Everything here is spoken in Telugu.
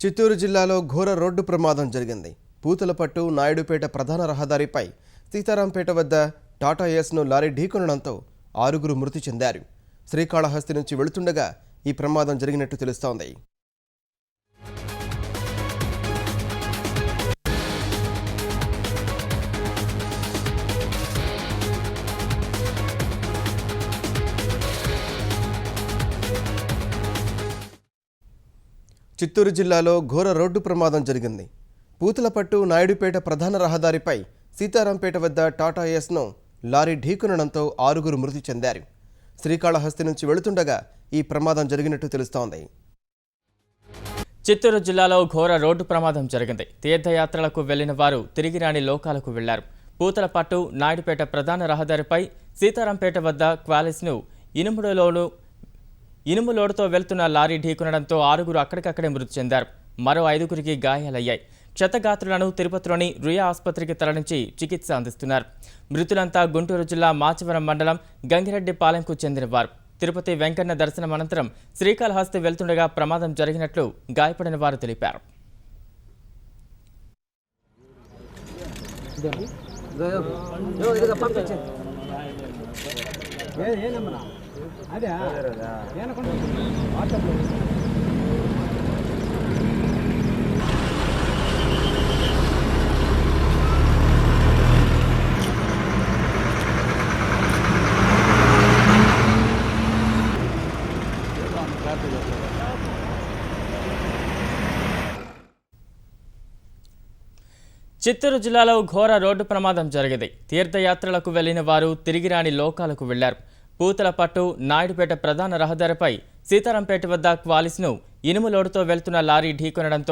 చిత్తూరు జిల్లాలో ఘోర రోడ్డు ప్రమాదం జరిగింది. పూతలపట్టు నాయుడుపేట ప్రధాన రహదారిపై సీతారాంపేట వద్ద టాటా ఏస్ను లారీ ఢీకొనడంతో 6 మృతి చెందారు. శ్రీకాళహస్తి నుంచి వెళుతుండగా ఈ ప్రమాదం జరిగినట్టు తెలుస్తోంది. చిత్తూరు జిల్లాలో ఘోర రోడ్డు ప్రమాదం జరిగింది. పూతలపట్టు నాయుడుపేట ప్రధాన రహదారిపై సీతారాంపేట వద్ద టాటా ఏస్ను లారీ ఢీకొనడంతో 6 మృతి చెందారు. శ్రీకాళహస్తి నుంచి వెళుతుండగా ఈ ప్రమాదం జరిగినట్టు తెలుస్తోంది. చిత్తూరు జిల్లాలో ఘోర రోడ్డు ప్రమాదం జరిగింది. తీర్థయాత్రలకు వెళ్లిన వారు తిరిగి రాని లోకాలకు వెళ్లారు. పూతలపట్టు నాయుడుపేట ప్రధాన రహదారిపై సీతారాంపేట వద్ద క్వాలిస్ను ఇనుము లోడుతో వెళ్తున్న లారీ ఢీకొనడంతో 6 అక్కడికక్కడే మృతి చెందారు. మరో 5 గాయాలయ్యాయి. క్షతగాత్రులను తిరుపతిలోని రుయా ఆసుపత్రికి తరలించి చికిత్స అందిస్తున్నారు. మృతులంతా గుంటూరు జిల్లా మాచవరం మండలం గంగిరెడ్డిపాలెంకు చెందినవారు. తిరుపతి వెంకన్న దర్శనం అనంతరం శ్రీకాళహస్తి వెళ్తుండగా ప్రమాదం జరిగినట్లు గాయపడిన వారు తెలిపారు. చిత్తూరు జిల్లాలో ఘోర రోడ్డు ప్రమాదం జరిగింది. తీర్థయాత్రలకు వెళ్లిన వారు తిరిగి రాని లోకాలకు వెళ్లారు. పూతలపట్టు నాయుడుపేట ప్రధాన రహదారిపై సీతారాంపేట వద్ద క్వాలిస్ను ఇనుము లోడుతో వెళ్తున్న లారీ ఢీకొనడంతో